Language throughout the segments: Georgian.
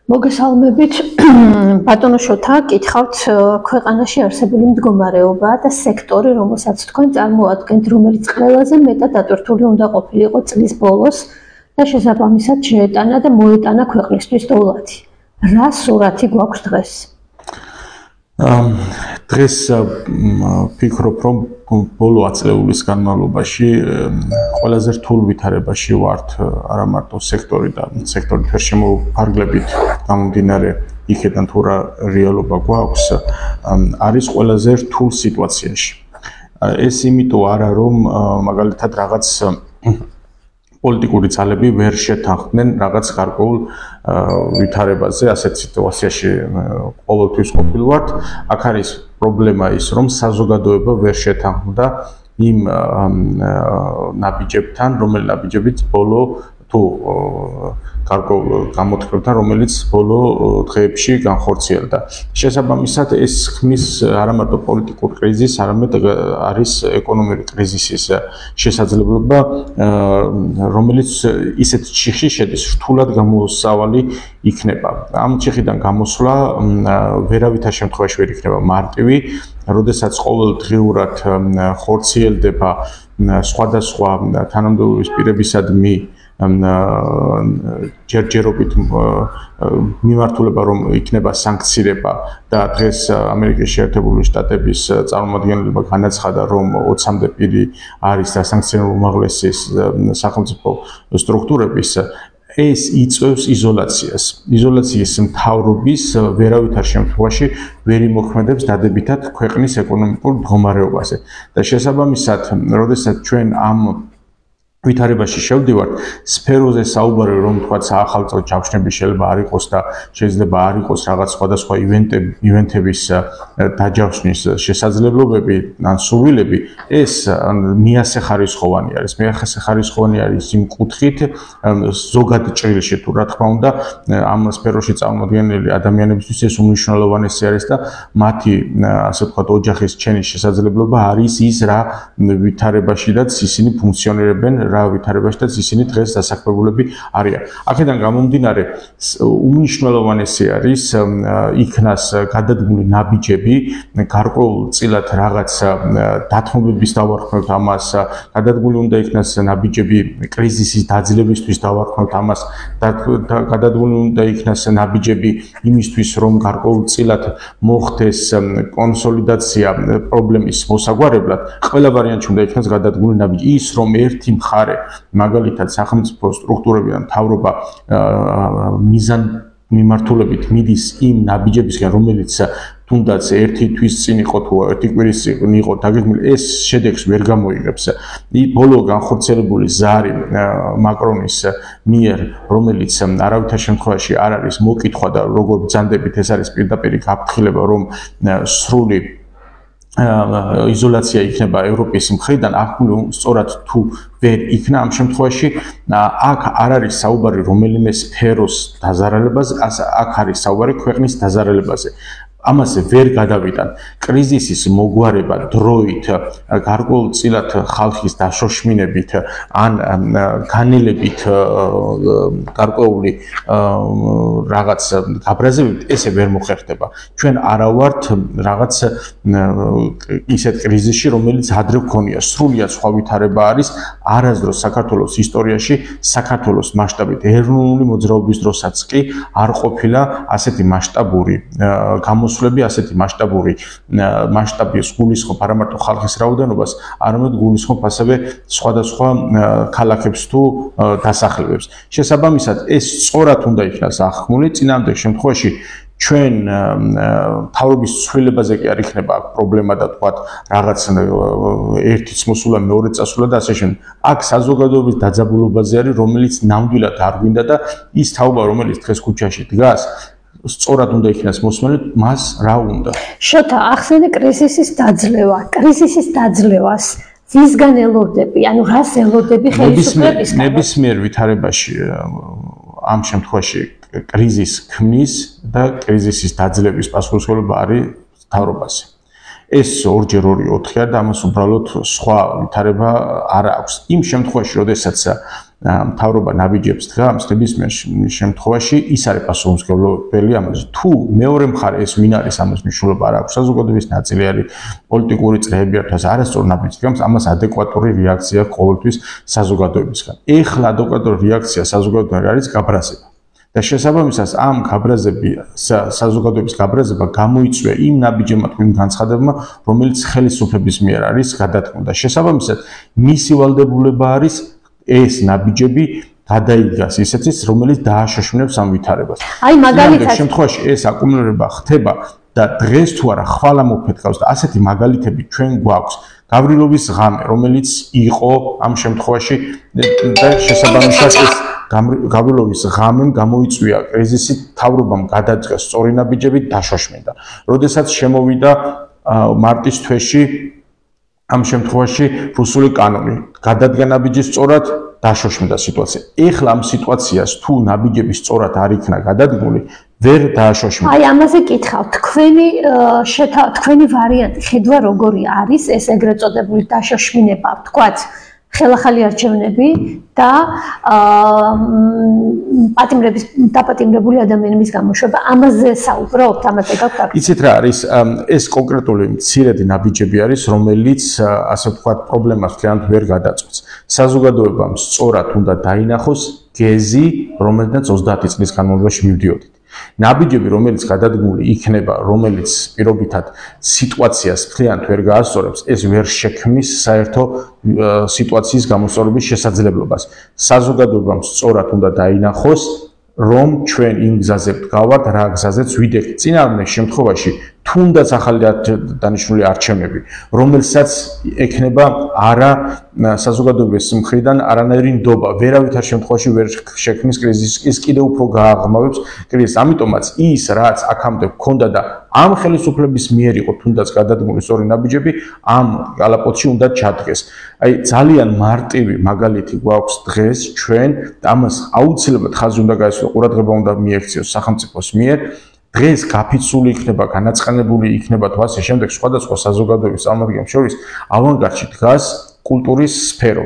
მოგესალმებით ბატონო შოთა, გითხავთ ქვეყანაში არსებული მდგომარეობა და სექტორი, რომელსაც თქვენ წარმოადგენთ, რომელიც ყველაზე მეტად ატვირთული უნდა ყოფილიყო წლის ბოლოს და შესაბამისად შეეტანა და მოეტანა ქვეყნისთვის დოლარი. რა სურათი გვაქვს დღეს? დღეს ვფიქრობ, რომ ბოლო აწლეულის განმავლობაში ყველაზე რთულ ვითარებაში ვართ არა მარტო სექტორი და სექტორით ვერ შემოფარგლებით გამომდინარე იქედან თუ რა რეალობა გვაქვს, არის ყველაზე რთულ სიტუაციაში. ეს იმიტომ არა, რომ მაგალითად რაღაც პოლიტიკური ძალები ვერ შეთანხმდნენ რაღაც გარკვეულ ვითარებაზე, ასეთ სიტუაციაში ყოველთვის ყოფილვართ. აქ არის პრობლემა ის, რომ საზოგადოება ვერ შეთანხმდა იმ ნაბიჯებთან, რომელი ნაბიჯებით ბოლო თუ გარკვეულ გამოთქმებთან, რომელიც ბოლო დღეებში განხორციელდა. შესაბამისად, ეს ქმნის არა მარტო პოლიტიკურ კრიზისს, არამედ არის ეკონომიკური კრიზისის შესაძლებლობა, რომელიც ისეთ ჩიხში შედის, რთულად გამოსავალი იქნება. ამ ჩიხიდან გამოსვლა ვერავითარ შემთხვევაში ვერ იქნება მარტივი, როდესაც ყოველდღიურად ხორციელდება სხვადასხვა თანამდებობის პირებისადმი ჯერჯერობით მიმართულება, რომ იქნება სანქცირება და დღეს ამერიკის შეერთებული შტატების წარმომადგენლობა განაცხადა, რომ 20-მდე პირი არის დასანქციონებული უმაღლესი სახელმწიფო სტრუქტურების. ეს იწვევს იზოლაციას. იზოლაციის მთავრობის ვერავითარ შემთხვევაში ვერ იმოქმედებს დადებითად ქვეყნის ეკონომიკურ მდგომარეობაზე. და შესაბამისად, როდესაც ჩვენ ამ ვითარებაში შევდივართ, სფეროზე საუბარი, რომ თქვა საახალწლო ჯავშნები შეიძლება არ იყოს და შეიძლება არ იყოს რაღაც სხვადასხვა ივენთების დაჯავშნის შესაძლებლობები ან სურვილები, ეს მიასახარისხოვანი არის. მიასახარისხოვანი არის იმ კუთხით, ზოგად ჭრილში თუ რა თქმა უნდა, ამ სფეროში წარმოადგენელი ადამიანებისთვის ეს უმნიშვნელოვანესი არის და მათი, ასე ვთქვათ, ოჯახის ჩენის შესაძლებლობა არის ის, რა ვითარებაშიდაც ისინი ფუნქციონირებენ, რა ვითარებაშიდაც ისინი დღეს დასაქმებულები არიან. აქედან გამომდინარე, უმნიშვნელოვანესი არის იქნას გადადგმული ნაბიჯები, გარკვეულწილად რაღაც დათმობების დავარქმევთ ამას, გადადგმული უნდა იქნას ნაბიჯები კრიზისის დაძლებისთვის დავარქმევთ ამას, გადადგმული უნდა იქნას ნაბიჯები იმისთვის, რომ გარკვეულწილად მოხდეს კონსოლიდაცია პრობლემის მოსაგვარებლად. ყველა ვარიანტში უნდა იქნას გადადგმული ნაბიჯი. ის, რომ ერთი მხარე, მაგალითად სახელმწიფო სტრუქტურებიდან მთავრობა მიზან მიმართულებით მიდის იმ ნაბიჯებისგან, რომელიც თუნდაც ერთი თვის წინ იყო თუ ერთი კვირის წინ იყო დაგეგმილი, ეს შედეგს ვერ გამოიღებს. ბოლო განხორციელებული ზარი მაკრონის მიერ, რომელიც არავითარ შემთხვევაში არ არის მოკითხვა და როგორ ბრძანდებით, ეს არის პირდაპირ გაფრთხილება, რომ სრული იზოლაცია იქნება ევროპის მხრიდან, სწორად თუ ვერ იქნა ამ შემთხვევაში, აქ არ არის საუბარი რომელიმე სფეროს დაზარალებაზე, აქ არის საუბარი ქვეყნის დაზარალებაზე. ამაზე ვერ გადავიდან. კრიზისის მოგვარება დროით, გარკვეულწილად ხალხის დაშოშმინებით ან განელებით გარკვეული რაღაც გაბრაზებით, ესე ვერ მოხერხდება. ჩვენ არა ვართ რაღაც ისეთ კრიზისში, რომელიც ადრე გქონია. სრულიად სხვა ვითარება არის არასდროს საქართველოს ისტორიაში, საქართველოს მასშტაბით ეროვნული მოძრაობის დროსაც კი არ ყოფილა ასეთი მასშტაბური გამოსვლები, ასეთი მასშტაბის გულისხმობ არა მარტო ხალხის რაოდენობას, არამედ გულისხმობ ასევე სხვადასხვა ქალაქებს თუ დასახლებებს. შესაბამისად, ეს სწორად უნდა იქნას აღქმული, წინააღმდეგ შემთხვევაში ჩვენ მთავრობის ცვლილებაზე კი არ იქნება პრობლემა და თქვათ რაღაც ერთიც მოსულა, მეორეც წასულა და ასე შემდეგ. აქ საზოგადოების დაძაბულობაზე არის, რომელიც ნამდვილად არ გვინდა და ის თაობა, რომელიც დღეს ქუჩაში დგას, სწორად უნდა იქნას მოსმენით, მას რა უნდა. შოთა, ახსენე კრიზისის დაძლევა. კრიზისის დაძლევას ვისგან ელოდები? ანუ რას ელოდები ხელისუფლებისგან? ნებისმიერ ვითარებაში ამ შემთხვევაში კრიზის ქმნის და კრიზისის დაძლევის პასუხისმგებლობა არის მთავრობაზე. ეს 2x2 4 და ამას უბრალოდ სხვა ვითარება არ აქვს. იმ შემთხვევაში, როდესაც მთავრობა ნაბიჯებს დგამს ნებისმიერ შემთხვევაში ის არის პასუხისმგებელი ამაზე თუ მეორე მხარე ეს ვინ არის ამას მნიშვნელობა არ აქვს საზოგადოების ნაწილი არის პოლიტიკური წრეები ერთად არასწორ ნაბიჯს დგამს ამას ადეკვატური რეაქცია ყოველთვის საზოგადოებისგან ეხლა ადეკვატური რეაქცია საზოგადოებისგან არის გაბრაზება და შესაბამისად ამ საზოგადოების გაბრაზება გამოიწვია იმ ნაბიჯებმა თუ იმ განცხადებებმა რომელიც ხელისუფლების მიერ არის გადადგმული და შესაბამისად მისი ვალდებულება არის ეს ნაბიჯები გადაიგას ისეთის რომელიც დააშოშმნებს ამ ვითარებას. აი მაგალითად შემთხვევაში ეს აკუმულირება ხდება და დღეს თუ არა ხვალ ამოფეთქავს და ასეთი მაგალითები ჩვენ გვაქვს. გავრილოვის ღამე რომელიც იყო ამ შემთხვევაში და შესაბამისად ეს გავრილოვის ღამემ გამოიწვია კრიზისი მთავრობამ გადაწყდა სწორი ნაბიჯები დაშოშმინდა. როდესაც შემოვიდა მარტის თვეში ამ შემთხვევაში რუსული კანონი გადადგა ნაბიჯი სწორად დაშოშმინდა სიტუაცია. ეხლა ამ სიტუაციას თუ ნაბიჯები სწორად არ იქნა გადადგმული, ვერ დააშოშმინდა. აი ამაზე კითხავ, თქვენი ვარიანტი ხედვა როგორი არის ეს ეგრეთ წოდებული დაშოშმინება, თქვათ, ხელახალი არჩევნები და დაპატიმრებული ადამიანების გამოშვება. ამაზე საუბრობთ, ამაზე გაქვთ აქ. იცით რა არის ეს კონკრეტული მცირედი ნაბიჯები არის, რომელიც ასე ვთქვათ, პრობლემას მთლიანად ვერ გადაწყვეტს. საზოგადოებამ სწორად უნდა დაინახოს გეზი, რომელზეც 30 წლის განმავლობაში მივდიოდით. ნაბიჯები, რომელიც გადადგმული იქნება, რომელიც პირობითად სიტუაციას მთლიანად ვერ გაასწორებს, ეს ვერ შექმნის საერთო სიტუაციის გამოსწორების შესაძლებლობას. საზოგადოებამ სწორად უნდა დაინახოს, რომ ჩვენ იმ გზაზე ვდგავართ, რა გზაზეც ვიდექით. წინააღმდეგ შემთხვევაში თუნდაც ახალი დანიშნული არჩევნები, რომელსაც ექნება არა საზოგადოების მხრიდან არანაირი ნდობა, ვერავითარ შემთხვევაში ვერ შექმნის კრიზისს, ის კიდევ უფრო გააღრმავებს კრიზისს. ამიტომაც ის, რაც აქამდე ჰქონდა და ამ ხელისუფლების მიერ იყო თუნდაც გადადგმული სწორი ნაბიჯები, ამ კალაპოტში უნდა ჩადგეს. აი ძალიან მარტივი მაგალითი გვაქვს დღეს ჩვენ, ამას აუცილებლად ხაზი უნდა გაესწრო, ყურადღება უნდა მიექციოს სახელმწიფოს მიერ. დღეს გაფიცული იქნება, განაწყენებული იქნება თუ ასე შემდეგ სხვადასხვა საზოგადოების წარმომადგენლებს შორის ავანგარდში დგას კულტურის სფერო.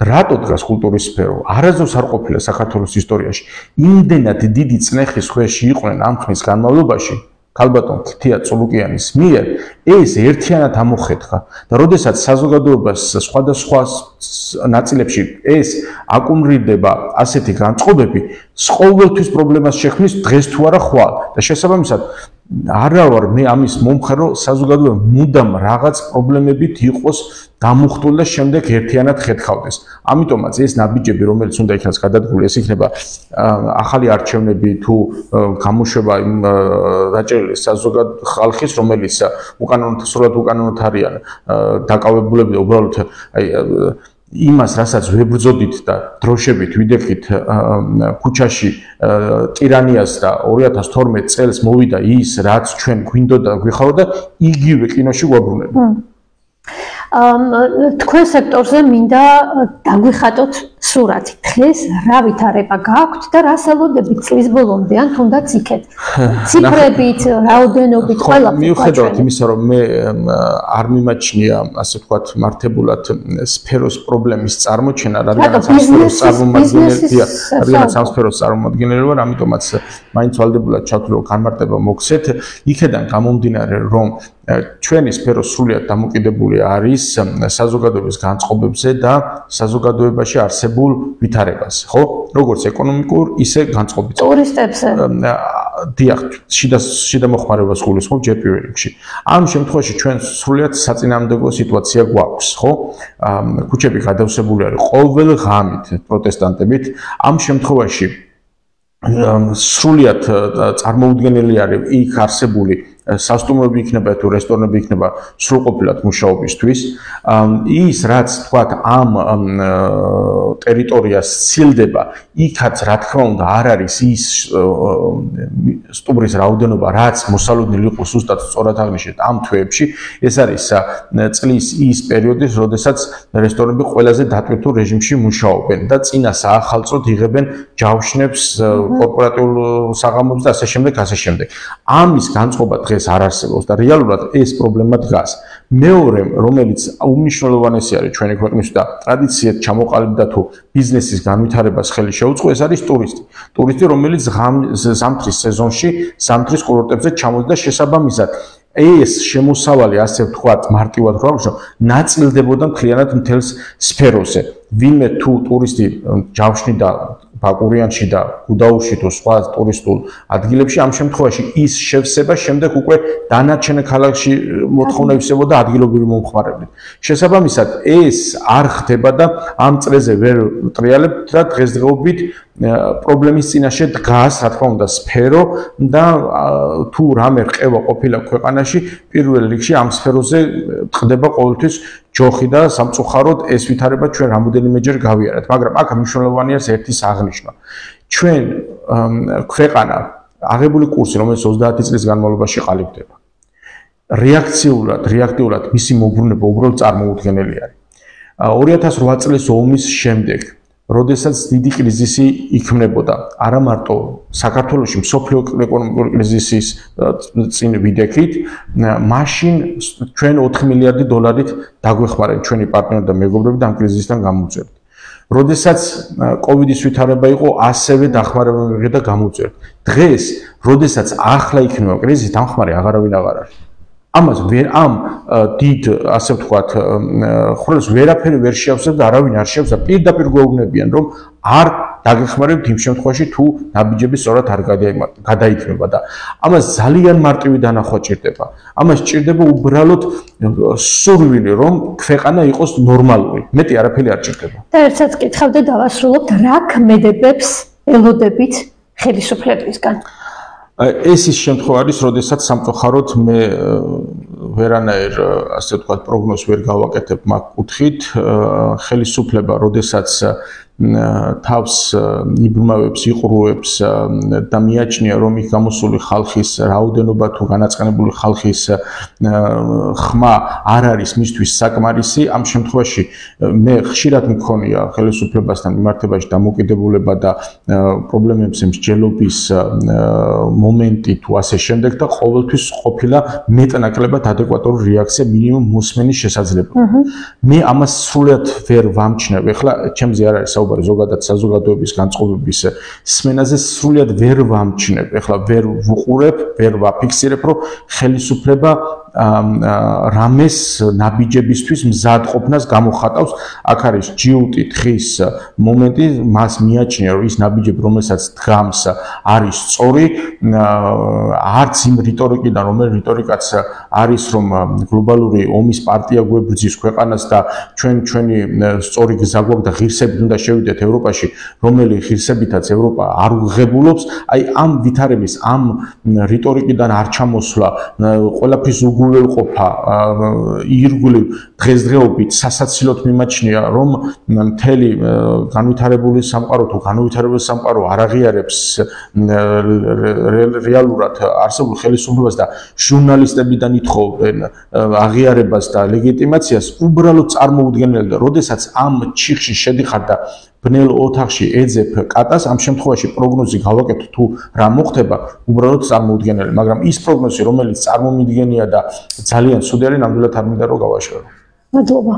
რატო დგას კულტურის სფერო? არასდროს არ ყოფილა საქართველოს ისტორიაში. იმდენად დიდი წნეხის ქვეშ იყვნენ ამ ხნის განმავლობაში ქალბატონ ქთია წულუკიანის მიერ ეს ერთიანად ამოხეთქა და როდესაც საზოგადოებას სხვადასხვა ნაწილებში ეს აკუმრირდება ასეთი განწყობები, ყოველთვის პრობლემას შექმნის დღეს თუ არა ხვალ და შესაბამისად არა ვარ მე ამის მომხრე, საზოგადოება მუდამ რაღაც პრობლემებით იყოს დამუხტული და შემდეგ ერთიანად ხეთქავდეს. ამიტომაც ეს ნაბიჯები, რომელიც უნდა იქნას გადადგმული, ეს იქნება ახალი არჩევნები თუ გამოშვება იმ დაჭერილი საზოგადო ხალხის, რომელიც სრულად უკანონოდ არიან დაკავებულები და უბრალოდ აი იმას, რასაც ვებრძოდით და დროშებით ვიდექით ქუჩაში ტირანიას და 2012 წელს მოვიდა ის, რაც ჩვენ გვინდოდა და გვიხარდა, იგივე კინოში გვაბრუნება. თქვენ სექტორზე მინდა დაგვიხატოთ სურათი. დღეს რა ვითარება გაქვთ და რა სალოდებით წლის ბოლომდე ან თუნდაც იქეთ. ციფრებით, რაოდენობით, ყველაფერი. მიუხედავად იმისა, რომ მე არ მიმაჩნია, ასე ვთქვათ, მართებულად სფეროს პრობლემის წარმოჩენა, რადგანაც ამ სფეროს წარმომადგენელი ვარ, ამიტომაც მაინც ვალდებულად ჩავთვლი, რომ განმარტება მოგცეთ. იქედან გამომდინარე, რომ ჩვენი სფერო სრულიად დამოკიდებული არის საზოგადოების განწყობებზე და საზოგადოებაში არსებულ ვითარებას, ხო? როგორც ეკონომიკურ, ისე განწყობით. ტურისტებზე. დიახ, შიდა მოხმარებას გულისხმობ ჯერ პირველ რიგში. ამ შემთხვევაში ჩვენ სრულიად საწინააღმდეგო სიტუაცია გვაქვს, ხო? ქუჩები გადავსებული არის ყოველ ღამით პროტესტანტებით. ამ შემთხვევაში სრულიად წარმოუდგენელი არის იქ არსებული სასტუმროები იქნება თუ რესტორნები იქნება სრულყოფილად მუშაობისთვის. ის რაც თქვათ ამ ტერიტორიას სცილდება, იქაც რა თქმა უნდა არ არის ის სტუმრის რაოდენობა, რაც მოსალოდნელი იყო ზუსტად სწორად აღნიშნეთ ამ თვეებში. ეს არის წლის ის პერიოდი, როდესაც რესტორნები ყველაზე დატვირთულ რეჟიმში მუშაობენ და წინა საახალწლოდ იღებენ ჯავშნებს, კორპორატიულ საღამოებს და ასე შემდეგ, ასე შემდეგ. ამის განწყობა დღეს არ არსებობს და რეალურად ეს პრობლემა დგას. მეორე, რომელიც უმნიშვნელოვანესი არის ჩვენი ქვეყნის და ტრადიციად ჩამოყალიბდა თუ ბიზნესის განვითარებას ხელი შეუწყო, ეს არის ტურისტი. ტურისტი, რომელიც ზამთრის სეზონში ზამთრის კურორტებზე ჩამოდის და შესაბამისად ეს შემოსავალი, ასე ვთქვათ, მარტივად რა ვთქვათ, ნაწილდებოდა მთლიანად მთელს სფეროზე. ვინმე თუ ტურისტი ჯავშნიდა ბაკურიანში და გუდაურში თუ სხვა ტურისტულ ადგილებში, ამ შემთხვევაში ის შევსება შემდეგ უკვე დანარჩენ ქალაქში მოთხოვნებისებოდა ადგილობრივი მომხმარებლით. შესაბამისად, ეს არ ხდება და ამ წრეზე ვერ ტრიალებთ და დღესდღეობით პრობლემის წინაშე დგას, რა თქმა უნდა, სფერო და თუ რამე რყევა ყოფილა ქვეყანაში, პირველ რიგში ამ სფეროზე ტყდება ყოველთვის ჯოხი და სამწუხაროდ ეს ვითარება ჩვენ რამოდენიმეჯერ გავიარეთ, მაგრამ აქ მნიშვნელოვანია ერთი აღნიშვნა. ჩვენ ქვეყანა აღებული კურსი, რომელიც 30 წლის განმავლობაში ყალიბდება. რეაქტიულად მისი მოbrunება უბრალოდ წარმოუდგენელი არის. 2008 წლის ომის შემდეგ როდესაც დიდი კრიზისი იქმნებოდა, არა მარტო საქართველოში მსოფლიო ეკონომიკური კრიზისის წინ ვიდექით, მაშინ ჩვენ 4 მილიარდი დოლარით დაგვეხმარეთ ჩვენი პარტნიორები და მეგობრები და ამ კრიზისიდან გამოუწევთ. როდესაც კოვიდის ვითარება იყო, ასევე დახმარება და გამოუწევთ. დღეს, როდესაც ახლა იქნება კრიზისი, დამხმარე აღარავინ აღარ არის. ამას ამ დიდ, ასე ვთქვათ, ხვრელს ვერაფერი ვერ შეავსებს და არავინ არ შეავსებს და პირდაპირ გვეუბნებიან, რომ არ დაგეხმარებთ იმ შემთხვევაში, თუ ნაბიჯები სწორად არ გადაიქმნება და ამას ძალიან მარტივი დანახვა ჭირდება. ამას ჭირდება უბრალოდ სურვილი, რომ ქვეყანა იყოს ნორმალური. მეტი არაფერი არ ჭირდება. და ერთსაც კითხავდა დავასრულოთ, რა ქმედებებს ელოდებით ხელისუფლებისგან? ეს ის შემთხვევა არის, როდესაც სამწუხაროდ მე ვერანაირ, ასე ვთქვათ, პროგნოზს ვერ გავაკეთებ მაგ კუთხით. ხელისუფლება, როდესაც თავს იბრძვებს, იყრუებს და მიაჩნია, რომ იქ გამოსული ხალხის რაოდენობა თუ განაწყენებული ხალხის ხმა არ არის მისთვის საკმარისი, ამ შემთხვევაში მე ხშირად მქონია ხელისუფლებასთან მიმართებაში დამოკიდებულება და პრობლემებზე მსჯელობის მომენტი თუ ასე შემდეგ და ყოველთვის ყოფილა მეტნაკლებად ადეკვატური რეაქცია მინიმუმ მოსმენის შესაძლებლობა. მე ამას სრულად ვერ ვამჩნევ. ეხლა ჩემზე არ არის ზოგადად საზოგადოების განწყობების სმენაზე სრულად ვერ ვამჩნევ. ეხლა ვერ ვუყურებ, ვერ ვაფიქსირებ, რომ ხელისუფლება რამეს ნაბიჯებისთვის მზადყოფნას გამოხატავს. აქ არის ჯიუტი თხის მომენტი, მას მიაჩნია, რომ ის ნაბიჯები, რომელსაც დგამს, არის სწორი, არც იმ რიტორიკიდან, რომელიც რიტორიკაც არის, რომ გლობალური ომის პარტია გვებრძვის ქვეყანას და ჩვენი სწორი გზა გვაქვს და ღირსებით უნდა შევიდეთ ევროპაში, რომელი ღირსებითაც ევროპა არ უღებულობს, აი ამ ვითარების, ამ რიტორიკიდან არ ჩამოსვლა, ყველაფრის უგულებყოფა, ირგვლივ დღესდღეობით სასაცილოდ მიმაჩნია, რომ მთელი განვითარებული სამყარო თუ განვითარებული სამყარო არ აღიარებს რეალურად არსებულ ხელისუფლებას და ჟურნალისტებიდან ითხოვენ აღიარებას და ლეგიტიმაციას, უბრალოდ წარმოუდგენელი და როდესაც ამ ჩიხში შედიხარ და ბნელ ოთახში ეძებ კატას, ამ შემთხვევაში პროგნოზი გავაკეთოთ თუ რა მოხდება, უბრალოდ წარმოუდგენელი, მაგრამ ის პროგნოზი, რომელიც წარმომიდგენია და ძალიან ცუდი არის, ნამდვილად არ მინდა რომ გავაშერო. მადლობა.